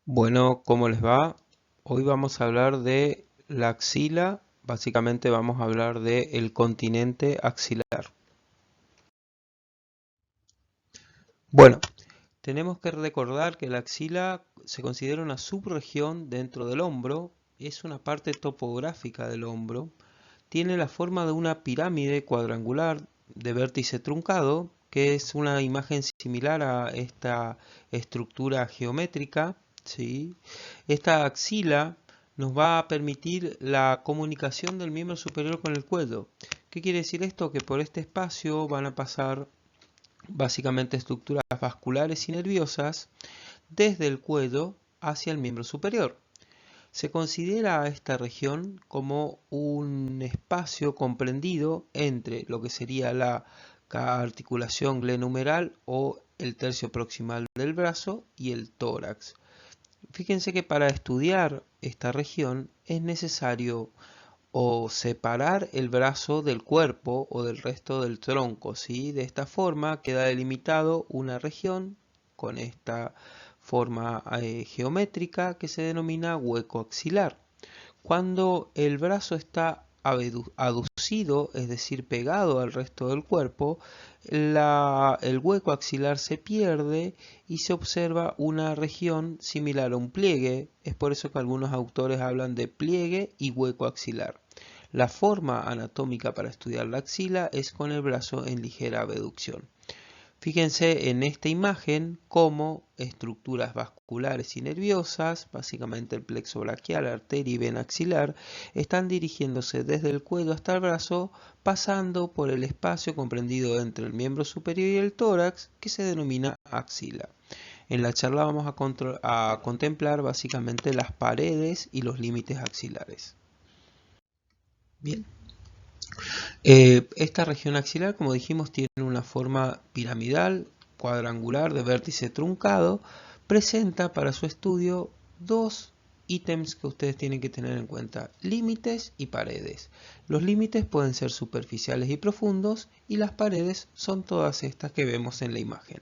Bueno, ¿cómo les va? Hoy vamos a hablar de la axila, básicamente vamos a hablar del continente axilar. Bueno, tenemos que recordar que la axila se considera una subregión dentro del hombro, es una parte topográfica del hombro, tiene la forma de una pirámide cuadrangular de vértice truncado, que es una imagen similar a esta estructura geométrica, ¿sí? Esta axila nos va a permitir la comunicación del miembro superior con el cuello. ¿Qué quiere decir esto? Que por este espacio van a pasar básicamente estructuras vasculares y nerviosas desde el cuello hacia el miembro superior. Se considera a esta región como un espacio comprendido entre lo que sería la articulación glenumeral o el tercio proximal del brazo y el tórax. Fíjense que para estudiar esta región es necesario o separar el brazo del cuerpo o del resto del tronco, ¿sí? De esta forma queda delimitado una región con esta forma geométrica que se denomina hueco axilar. Cuando el brazo está aducido, es decir, pegado al resto del cuerpo, el hueco axilar se pierde y se observa una región similar a un pliegue. Es por eso que algunos autores hablan de pliegue y hueco axilar. La forma anatómica para estudiar la axila es con el brazo en ligera abducción. Fíjense en esta imagen cómo estructuras vasculares y nerviosas, básicamente el plexo braquial, arteria y vena axilar, están dirigiéndose desde el cuello hasta el brazo, pasando por el espacio comprendido entre el miembro superior y el tórax, que se denomina axila. En la charla vamos a contemplar básicamente las paredes y los límites axilares. Bien. Esta región axilar, como dijimos, tiene una forma piramidal, cuadrangular, de vértice truncado. Presenta para su estudio dos ítems que ustedes tienen que tener en cuenta: límites y paredes. Los límites pueden ser superficiales y profundos, y las paredes son todas estas que vemos en la imagen.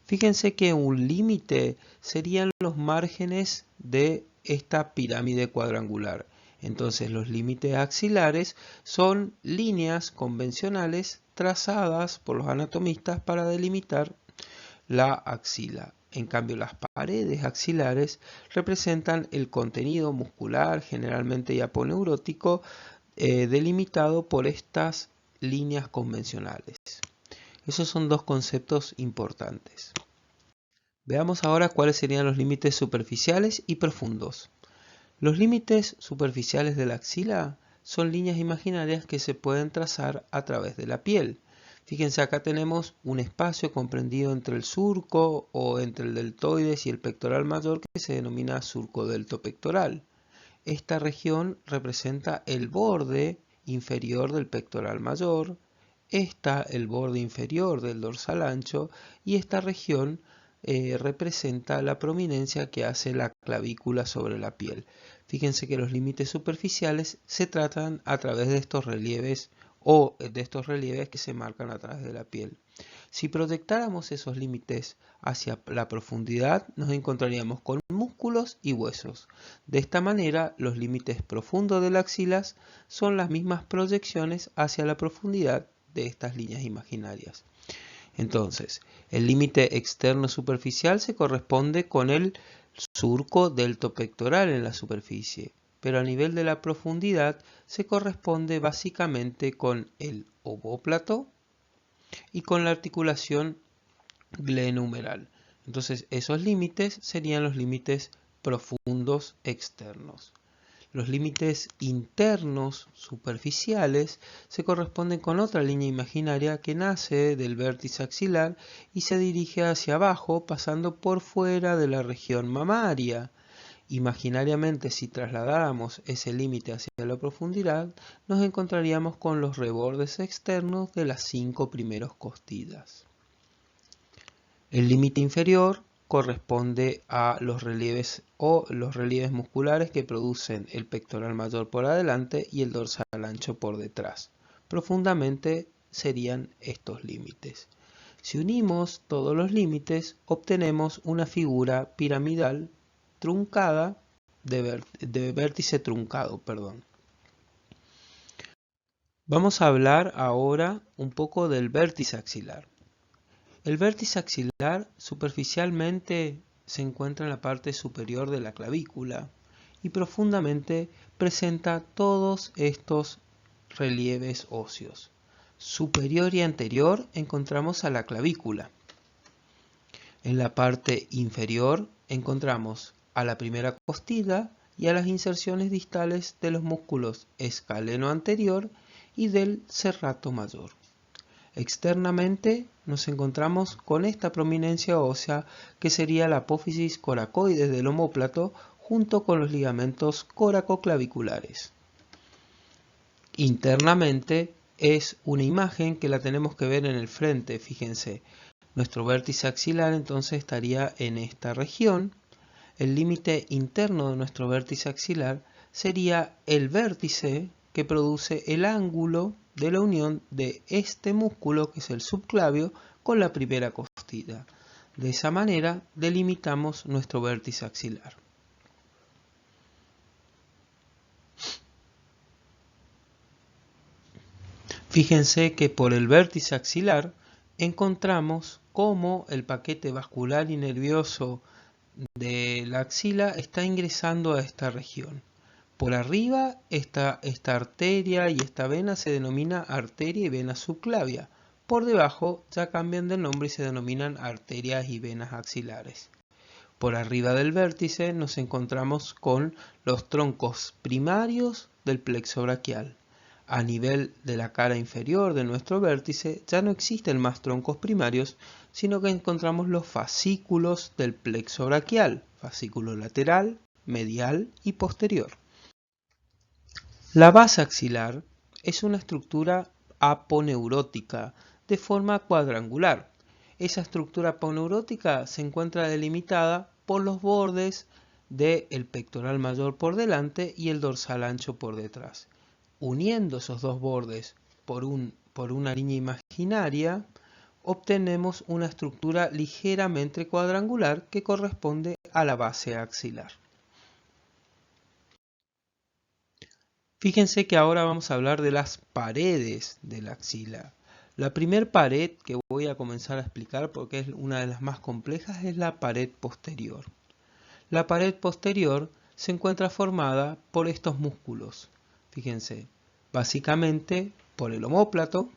Fíjense que un límite serían los márgenes de esta pirámide cuadrangular. Entonces los límites axilares son líneas convencionales trazadas por los anatomistas para delimitar la axila. En cambio, las paredes axilares representan el contenido muscular, generalmente y aponeurótico, delimitado por estas líneas convencionales. Esos son dos conceptos importantes. Veamos ahora cuáles serían los límites superficiales y profundos. Los límites superficiales de la axila son líneas imaginarias que se pueden trazar a través de la piel. Fíjense, acá tenemos un espacio comprendido entre el surco o entre el deltoides y el pectoral mayor que se denomina surco deltopectoral. Esta región representa el borde inferior del pectoral mayor, esta el borde inferior del dorsal ancho y esta región representa la prominencia que hace la clavícula sobre la piel. Fíjense que los límites superficiales se tratan a través de estos relieves o de estos relieves que se marcan a través de la piel. Si proyectáramos esos límites hacia la profundidad, nos encontraríamos con músculos y huesos. De esta manera, los límites profundos de la axila son las mismas proyecciones hacia la profundidad de estas líneas imaginarias. Entonces, el límite externo superficial se corresponde con el surco deltopectoral en la superficie, pero a nivel de la profundidad se corresponde básicamente con el omóplato y con la articulación glenumeral. Entonces, esos límites serían los límites profundos externos. Los límites internos superficiales se corresponden con otra línea imaginaria que nace del vértice axilar y se dirige hacia abajo pasando por fuera de la región mamaria. Imaginariamente, si trasladáramos ese límite hacia la profundidad, nos encontraríamos con los rebordes externos de las 5 primeras costillas. El límite inferior corresponde a los relieves o los relieves musculares que producen el pectoral mayor por adelante y el dorsal ancho por detrás. Profundamente serían estos límites. Si unimos todos los límites, obtenemos una figura piramidal truncada, de vértice truncado, perdón. Vamos a hablar ahora un poco del vértice axilar. El vértice axilar superficialmente se encuentra en la parte superior de la clavícula y profundamente presenta todos estos relieves óseos. Superior y anterior encontramos a la clavícula. En la parte inferior encontramos a la primera costilla y a las inserciones distales de los músculos escaleno anterior y del serrato mayor. Externamente nos encontramos con esta prominencia ósea que sería la apófisis coracoides del omóplato junto con los ligamentos coracoclaviculares. Internamente es una imagen que la tenemos que ver en el frente, fíjense. Nuestro vértice axilar entonces estaría en esta región. El límite interno de nuestro vértice axilar sería el vértice que produce el ángulo de la unión de este músculo, que es el subclavio, con la primera costilla. De esa manera delimitamos nuestro vértice axilar. Fíjense que por el vértice axilar encontramos cómo el paquete vascular y nervioso de la axila está ingresando a esta región. Por arriba esta arteria y esta vena se denomina arteria y vena subclavia. Por debajo ya cambian de nombre y se denominan arterias y venas axilares. Por arriba del vértice nos encontramos con los troncos primarios del plexo braquial. A nivel de la cara inferior de nuestro vértice ya no existen más troncos primarios, sino que encontramos los fascículos del plexo braquial, fascículo lateral, medial y posterior. La base axilar es una estructura aponeurótica de forma cuadrangular. Esa estructura aponeurótica se encuentra delimitada por los bordes del pectoral mayor por delante y el dorsal ancho por detrás. Uniendo esos dos bordes por una línea imaginaria, obtenemos una estructura ligeramente cuadrangular que corresponde a la base axilar. Fíjense que ahora vamos a hablar de las paredes de la axila. La primera pared que voy a comenzar a explicar, porque es una de las más complejas, es la pared posterior. La pared posterior se encuentra formada por estos músculos. Fíjense, básicamente por el omóplato,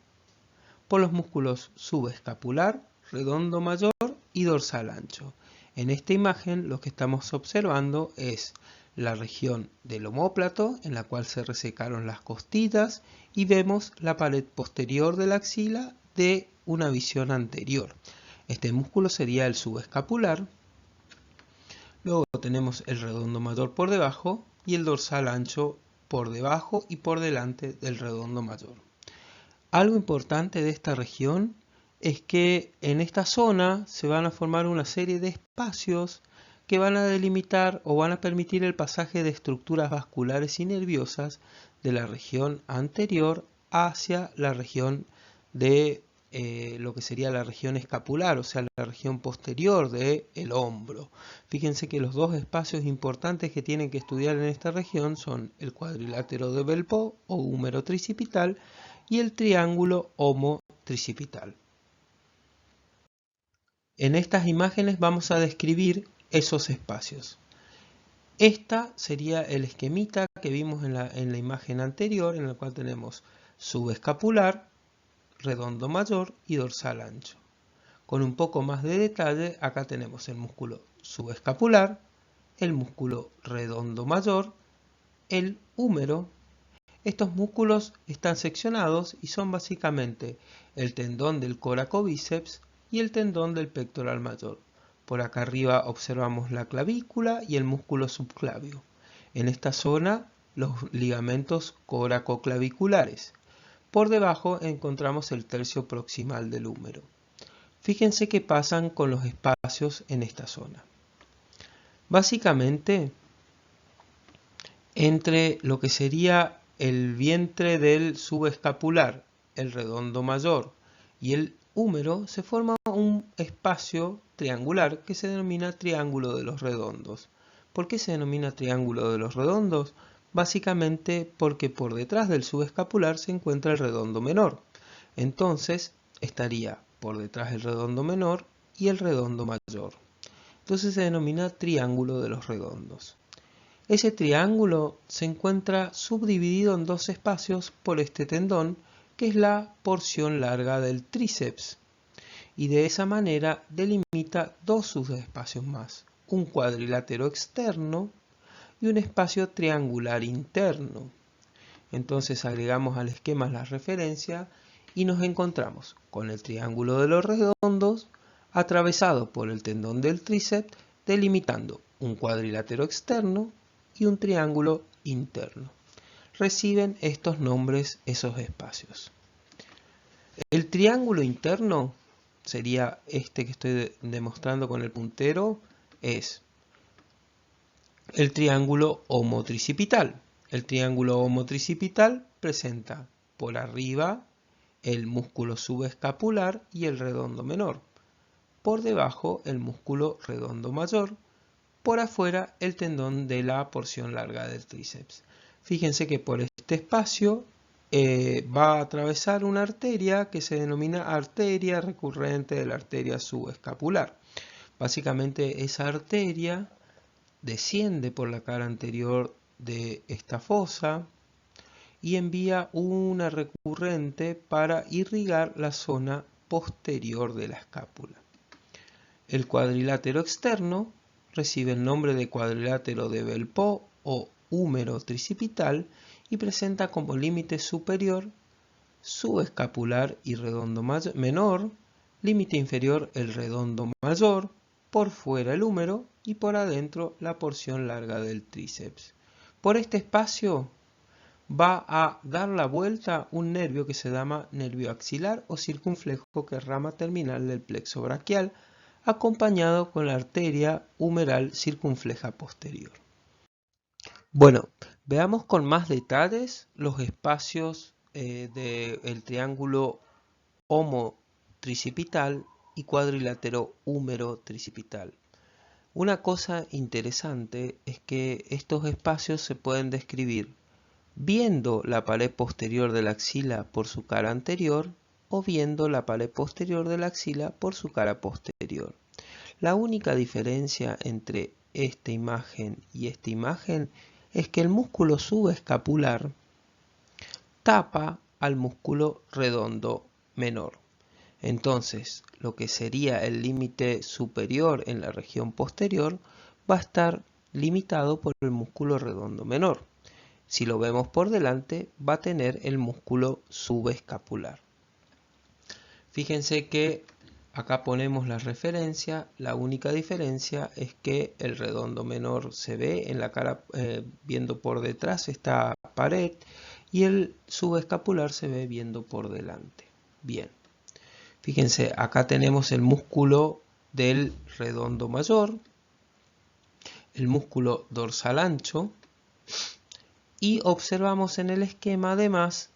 por los músculos subescapular, redondo mayor y dorsal ancho. En esta imagen lo que estamos observando es la región del omóplato, en la cual se resecaron las costillas, y vemos la pared posterior de la axila de una visión anterior. Este músculo sería el subescapular. Luego tenemos el redondo mayor por debajo y el dorsal ancho por debajo y por delante del redondo mayor. Algo importante de esta región es que en esta zona se van a formar una serie de espacios que van a delimitar o van a permitir el pasaje de estructuras vasculares y nerviosas de la región anterior hacia la región de lo que sería la región escapular, o sea, la región posterior del hombro. Fíjense que los dos espacios importantes que tienen que estudiar en esta región son el cuadrilátero de Belpeau o húmero tricipital y el triángulo homotricipital. En estas imágenes vamos a describir esos espacios. Esta sería el esquemita que vimos en la imagen anterior, en la cual tenemos subescapular, redondo mayor y dorsal ancho. Con un poco más de detalle, acá tenemos el músculo subescapular, el músculo redondo mayor, el húmero. Estos músculos están seccionados y son básicamente el tendón del coracobíceps y el tendón del pectoral mayor. Por acá arriba observamos la clavícula y el músculo subclavio. En esta zona los ligamentos coracoclaviculares. Por debajo encontramos el tercio proximal del húmero. Fíjense qué pasan con los espacios en esta zona. Básicamente, entre lo que sería el vientre del subescapular, el redondo mayor y el húmero, se forma un espacio triangular que se denomina triángulo de los redondos. ¿Por qué se denomina triángulo de los redondos? Básicamente porque por detrás del subescapular se encuentra el redondo menor. Entonces estaría por detrás el redondo menor y el redondo mayor. Entonces se denomina triángulo de los redondos. Ese triángulo se encuentra subdividido en dos espacios por este tendón, que es la porción larga del tríceps. Y de esa manera delimita dos subespacios más, un cuadrilátero externo y un espacio triangular interno. Entonces agregamos al esquema la referencia y nos encontramos con el triángulo de los redondos atravesado por el tendón del tríceps, delimitando un cuadrilátero externo y un triángulo interno. Reciben estos nombres esos espacios. El triángulo interno sería este que estoy demostrando con el puntero, es el triángulo homotricipital. El triángulo homotricipital presenta por arriba el músculo subescapular y el redondo menor, por debajo el músculo redondo mayor, por afuera el tendón de la porción larga del tríceps. Fíjense que por este espacio va a atravesar una arteria que se denomina arteria recurrente de la arteria subescapular. Básicamente esa arteria desciende por la cara anterior de esta fosa y envía una recurrente para irrigar la zona posterior de la escápula. El cuadrilátero externo recibe el nombre de cuadrilátero de Bellevue o húmero tricipital y presenta como límite superior subescapular y redondo menor, límite inferior el redondo mayor, por fuera el húmero y por adentro la porción larga del tríceps. Por este espacio va a dar la vuelta un nervio que se llama nervio axilar o circunflejo, que es rama terminal del plexo braquial, acompañado con la arteria humeral circunfleja posterior. Bueno, veamos con más detalles los espacios del triángulo homotricipital y cuadrilátero húmero tricipital. Una cosa interesante es que estos espacios se pueden describir viendo la pared posterior de la axila por su cara anterior o viendo la pared posterior de la axila por su cara posterior. La única diferencia entre esta imagen y esta imagen es que el músculo subescapular tapa al músculo redondo menor. Entonces, lo que sería el límite superior en la región posterior va a estar limitado por el músculo redondo menor. Si lo vemos por delante, va a tener el músculo subescapular. Fíjense que acá ponemos la referencia. La única diferencia es que el redondo menor se ve en la cara, viendo por detrás esta pared, y el subescapular se ve viendo por delante. Bien. Fíjense, acá tenemos el músculo del redondo mayor, el músculo dorsal ancho, y observamos en el esquema además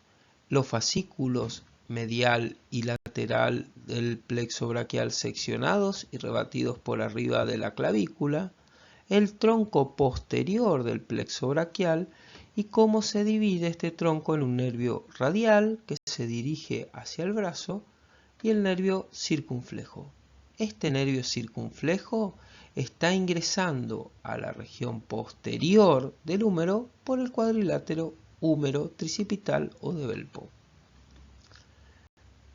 los fascículos medial y lateral del plexo braquial seccionados y rebatidos por arriba de la clavícula, el tronco posterior del plexo braquial y cómo se divide este tronco en un nervio radial que se dirige hacia el brazo y el nervio circunflejo. Este nervio circunflejo está ingresando a la región posterior del húmero por el cuadrilátero húmero tricipital o de Bellevue.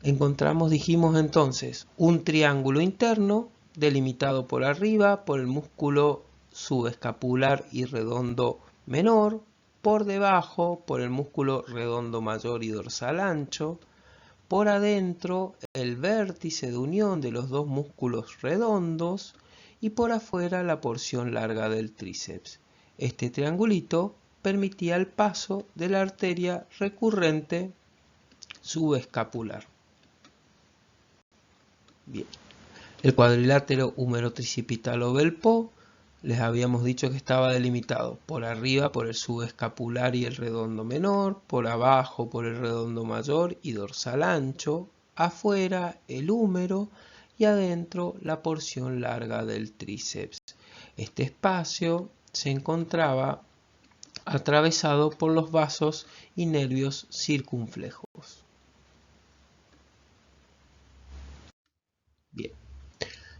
Encontramos, dijimos entonces, un triángulo interno delimitado por arriba por el músculo subescapular y redondo menor, por debajo por el músculo redondo mayor y dorsal ancho, por adentro el vértice de unión de los dos músculos redondos y por afuera la porción larga del tríceps. Este triangulito permitía el paso de la arteria recurrente subescapular. Bien. El cuadrilátero húmero tricipital o Bellevue les habíamos dicho que estaba delimitado por arriba por el subescapular y el redondo menor, por abajo por el redondo mayor y dorsal ancho, afuera el húmero y adentro la porción larga del tríceps. Este espacio se encontraba atravesado por los vasos y nervios circunflejos. Bien.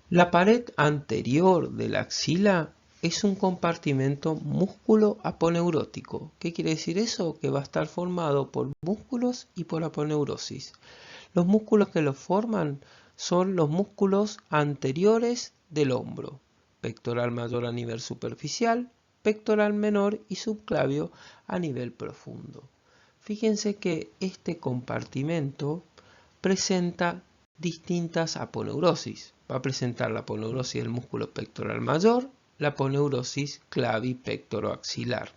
La pared anterior de la axila es un compartimento músculo-aponeurótico. ¿Qué quiere decir eso? Que va a estar formado por músculos y por aponeurosis. Los músculos que lo forman son los músculos anteriores del hombro, pectoral mayor a nivel superficial, pectoral menor y subclavio a nivel profundo. Fíjense que este compartimento presenta distintas aponeurosis. Va a presentar la aponeurosis del músculo pectoral mayor, la aponeurosis clavipectoroaxilar.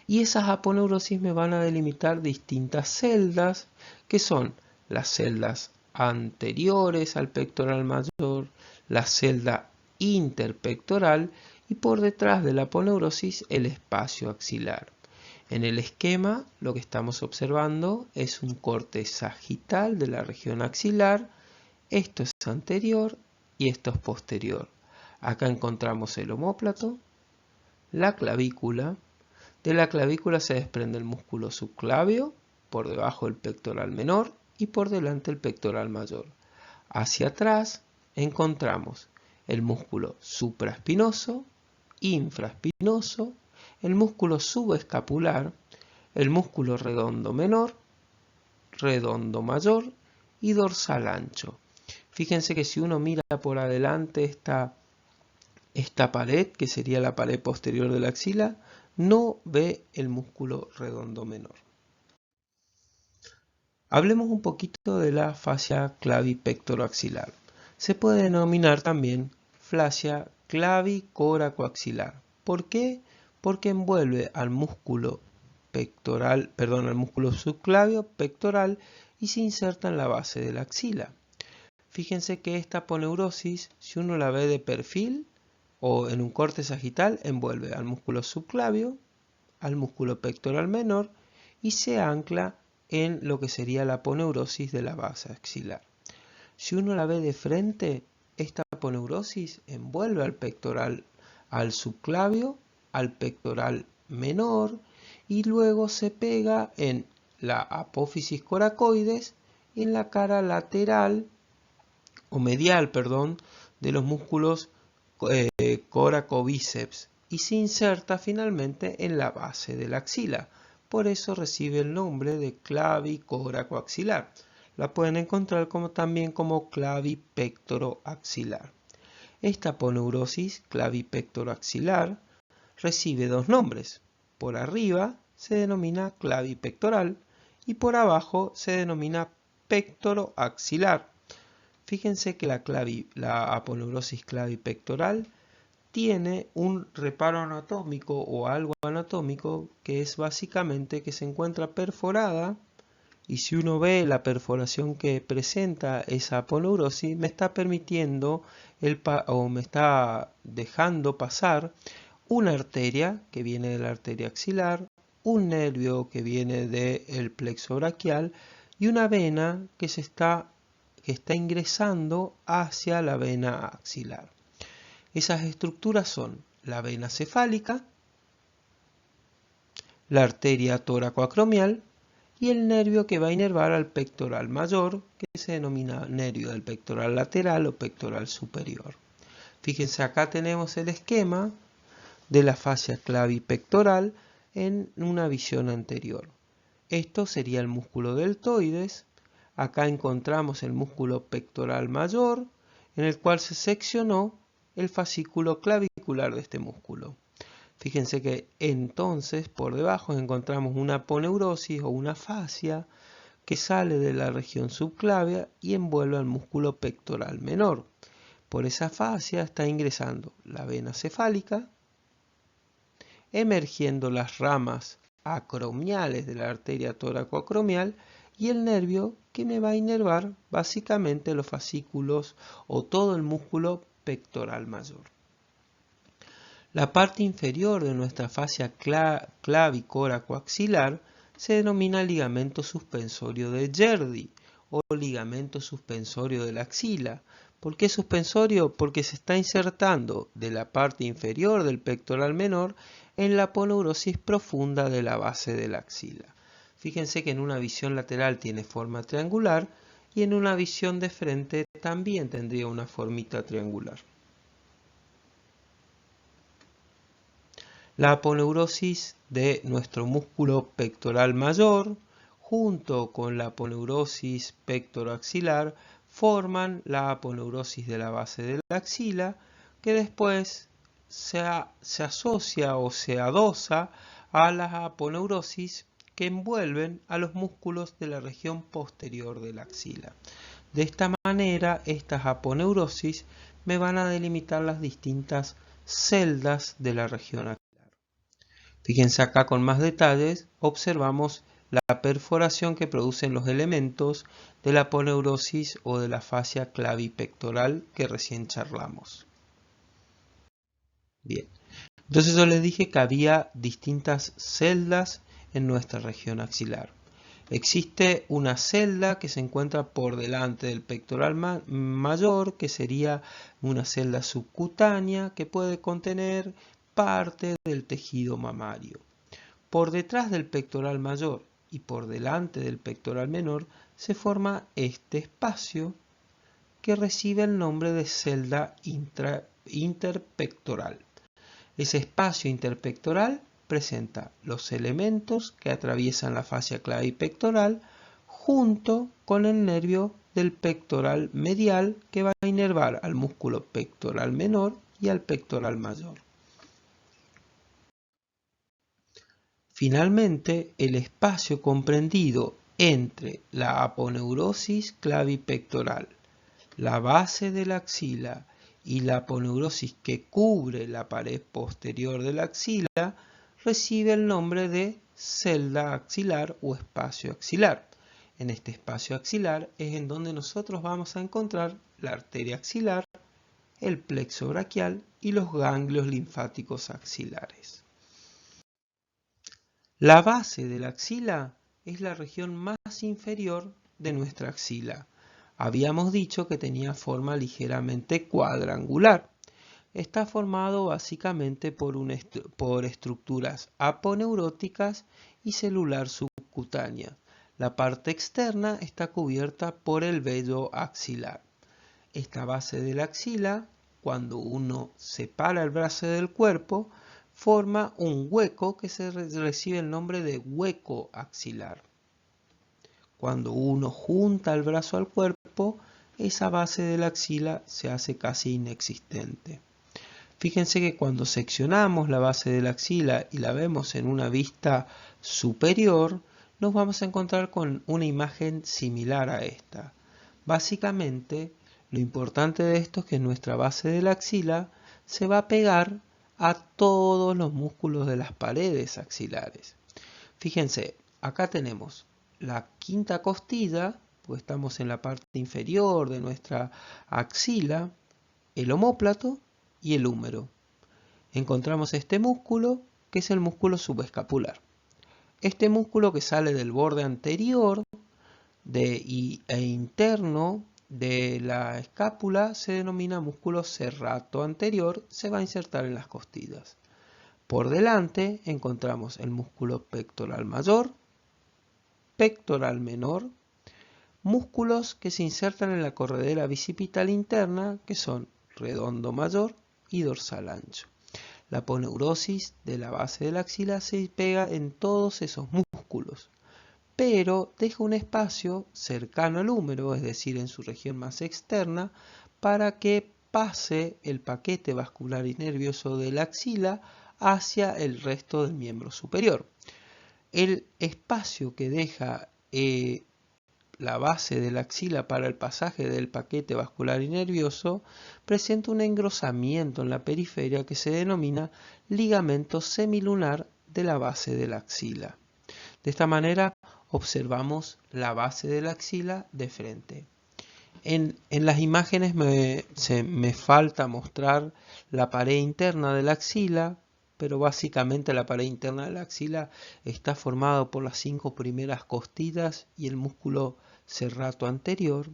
Y esas aponeurosis me van a delimitar distintas celdas, que son las celdas anteriores al pectoral mayor, la celda interpectoral y por detrás de la aponeurosis el espacio axilar. En el esquema lo que estamos observando es un corte sagital de la región axilar. Esto es anterior y esto es posterior. Acá encontramos el omóplato, la clavícula. De la clavícula se desprende el músculo subclavio, por debajo el pectoral menor y por delante el pectoral mayor. Hacia atrás encontramos el músculo supraespinoso, infraespinoso, el músculo subescapular, el músculo redondo menor, redondo mayor y dorsal ancho. Fíjense que si uno mira por adelante esta pared, que sería la pared posterior de la axila, no ve el músculo redondo menor. Hablemos un poquito de la fascia clavipectoroaxilar. Se puede denominar también fascia clavicóracoaxilar. ¿Por qué? Porque envuelve al músculo pectoral, al músculo subclavio pectoral y se inserta en la base de la axila. Fíjense que esta aponeurosis, si uno la ve de perfil o en un corte sagital, envuelve al músculo subclavio, al músculo pectoral menor y se ancla en lo que sería la aponeurosis de la base axilar. Si uno la ve de frente, esta aponeurosis envuelve al pectoral, al subclavio, al pectoral menor y luego se pega en la apófisis coracoides y en la cara lateral o medial, de los músculos coracobíceps y se inserta finalmente en la base de la axila. Por eso recibe el nombre de clavicóracoaxilar. La pueden encontrar también como clavipectoroaxilar. Esta aponeurosis clavipectoroaxilar recibe dos nombres. Por arriba se denomina clavipectoral y por abajo se denomina pectoroaxilar. Fíjense que la aponeurosis clavipectoral tiene un reparo anatómico o algo anatómico que es básicamente que se encuentra perforada, y si uno ve la perforación que presenta esa aponeurosis me está permitiendo me está dejando pasar una arteria que viene de la arteria axilar, un nervio que viene del plexo braquial y una vena que está ingresando hacia la vena axilar. Esas estructuras son la vena cefálica, la arteria tóracoacromial y el nervio que va a inervar al pectoral mayor, que se denomina nervio del pectoral lateral o pectoral superior. Fíjense, acá tenemos el esquema de la fascia clavipectoral en una visión anterior. Esto sería el músculo deltoides. Acá encontramos el músculo pectoral mayor, en el cual se seccionó el fascículo clavicular de este músculo. Fíjense que entonces por debajo encontramos una aponeurosis o una fascia que sale de la región subclavia y envuelve al músculo pectoral menor. Por esa fascia está ingresando la vena cefálica, emergiendo las ramas acromiales de la arteria tóracoacromial y el nervio que me va a inervar básicamente los fascículos o todo el músculo pectoral mayor. La parte inferior de nuestra fascia clavicóracoaxilar se denomina ligamento suspensorio de Gerdy o ligamento suspensorio de la axila. ¿Por qué suspensorio? Porque se está insertando de la parte inferior del pectoral menor en la aponeurosis profunda de la base de la axila. Fíjense que en una visión lateral tiene forma triangular y en una visión de frente también tendría una formita triangular. La aponeurosis de nuestro músculo pectoral mayor junto con la aponeurosis pectoroaxilar forman la aponeurosis de la base de la axila, que después se asocia o se adosa a las aponeurosis que envuelven a los músculos de la región posterior de la axila. De esta manera, estas aponeurosis me van a delimitar las distintas celdas de la región axilar. Fíjense acá con más detalles, observamos la perforación que producen los elementos de la aponeurosis o de la fascia clavipectoral que recién charlamos. Bien, entonces yo les dije que había distintas celdas en nuestra región axilar. Existe una celda que se encuentra por delante del pectoral mayor, que sería una celda subcutánea que puede contener parte del tejido mamario. Por detrás del pectoral mayor y por delante del pectoral menor se forma este espacio que recibe el nombre de celda interpectoral. Ese espacio interpectoral presenta los elementos que atraviesan la fascia clavipectoral junto con el nervio del pectoral medial que va a inervar al músculo pectoral menor y al pectoral mayor. Finalmente, el espacio comprendido entre la aponeurosis clavipectoral, la base de la axila y la aponeurosis que cubre la pared posterior de la axila recibe el nombre de celda axilar o espacio axilar. En este espacio axilar es en donde nosotros vamos a encontrar la arteria axilar, el plexo braquial y los ganglios linfáticos axilares. La base de la axila es la región más inferior de nuestra axila. Habíamos dicho que tenía forma ligeramente cuadrangular. Está formado básicamente por estructuras aponeuróticas y celular subcutánea. La parte externa está cubierta por el vello axilar. Esta base de la axila, cuando uno separa el brazo del cuerpo, forma un hueco que se recibe el nombre de hueco axilar. Cuando uno junta el brazo al cuerpo, esa base de la axila se hace casi inexistente. Fíjense que cuando seccionamos la base de la axila y la vemos en una vista superior, nos vamos a encontrar con una imagen similar a esta. Básicamente, lo importante de esto es que nuestra base de la axila se va a pegar a todos los músculos de las paredes axilares. Fíjense, acá tenemos la quinta costilla, pues estamos en la parte inferior de nuestra axila, el omóplato y el húmero. Encontramos este músculo que es el músculo subescapular. Este músculo que sale del borde anterior e interno de la escápula se denomina músculo serrato anterior, se va a insertar en las costillas. Por delante encontramos el músculo pectoral mayor, pectoral menor, músculos que se insertan en la corredera bicipital interna que son redondo mayor y dorsal ancho. La aponeurosis de la base de la axila se pega en todos esos músculos, pero deja un espacio cercano al húmero, es decir, en su región más externa, para que pase el paquete vascular y nervioso de la axila hacia el resto del miembro superior. El espacio que deja la base de la axila para el pasaje del paquete vascular y nervioso presenta un engrosamiento en la periferia que se denomina ligamento semilunar de la base de la axila. De esta manera observamos la base de la axila de frente. En las imágenes me falta mostrar la pared interna de la axila, pero básicamente la pared interna de la axila está formada por las 5 primeras costillas y el músculo serrato anterior,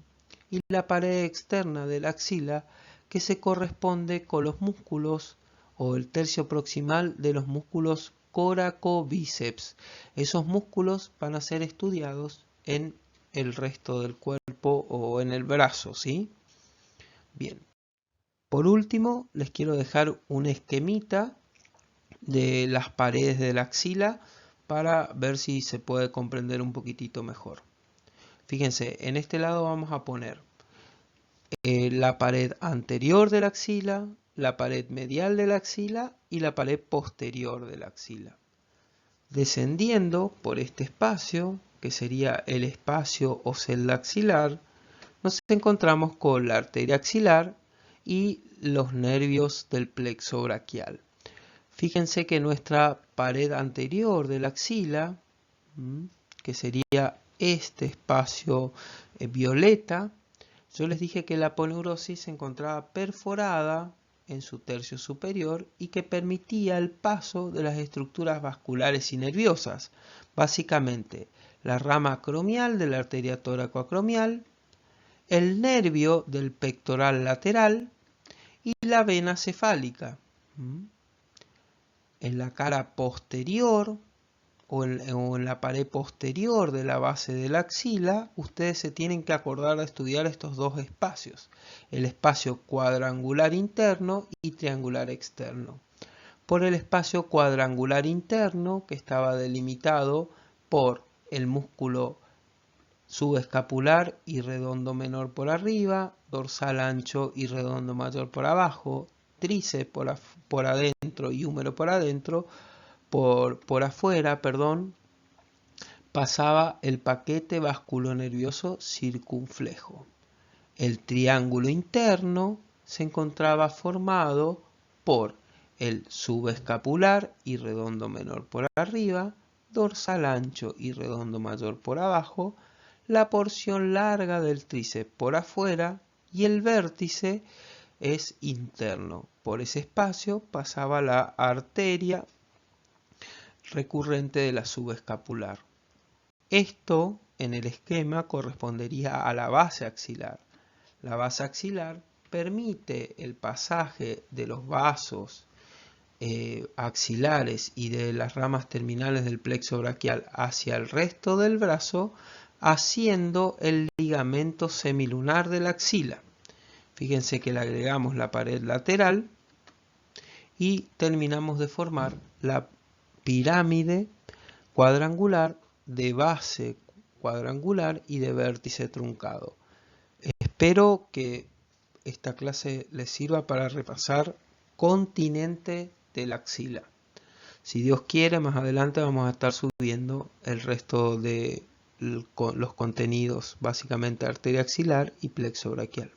y la pared externa de la axila que se corresponde con los músculos o el tercio proximal de los músculos coracobíceps. Esos músculos van a ser estudiados en el resto del cuerpo o en el brazo, ¿sí? Bien. Por último, les quiero dejar un esquemita de las paredes de la axila para ver si se puede comprender un poquitito mejor. Fíjense, en este lado vamos a poner la pared anterior de la axila, la pared medial de la axila y la pared posterior de la axila. Descendiendo por este espacio, que sería el espacio o celda axilar, nos encontramos con la arteria axilar y los nervios del plexo braquial. Fíjense que nuestra pared anterior de la axila, que sería este espacio violeta, yo les dije que la aponeurosis se encontraba perforada en su tercio superior y que permitía el paso de las estructuras vasculares y nerviosas, básicamente la rama acromial de la arteria toracoacromial, el nervio del pectoral lateral y la vena cefálica. En la cara posterior o en la pared posterior de la base de la axila, ustedes se tienen que acordar de estudiar estos dos espacios, el espacio cuadrangular interno y triangular externo. Por el espacio cuadrangular interno, que estaba delimitado por el músculo subescapular y redondo menor por arriba, dorsal ancho y redondo mayor por abajo, tríceps por adentro y húmero por adentro, por afuera, pasaba el paquete vasculonervioso circunflejo. El triángulo interno se encontraba formado por el subescapular y redondo menor por arriba, dorsal ancho y redondo mayor por abajo, la porción larga del tríceps por afuera y el vértice es interno. Por ese espacio pasaba la arteria recurrente de la subescapular. Esto en el esquema correspondería a la base axilar. La base axilar permite el pasaje de los vasos axilares y de las ramas terminales del plexo braquial hacia el resto del brazo, haciendo el ligamento semilunar de la axila. Fíjense que le agregamos la pared lateral y terminamos de formar la pirámide cuadrangular de base cuadrangular y de vértice truncado. Espero que esta clase les sirva para repasar continente de la axila. Si Dios quiere, más adelante vamos a estar subiendo el resto de los contenidos, básicamente arteria axilar y plexo braquial.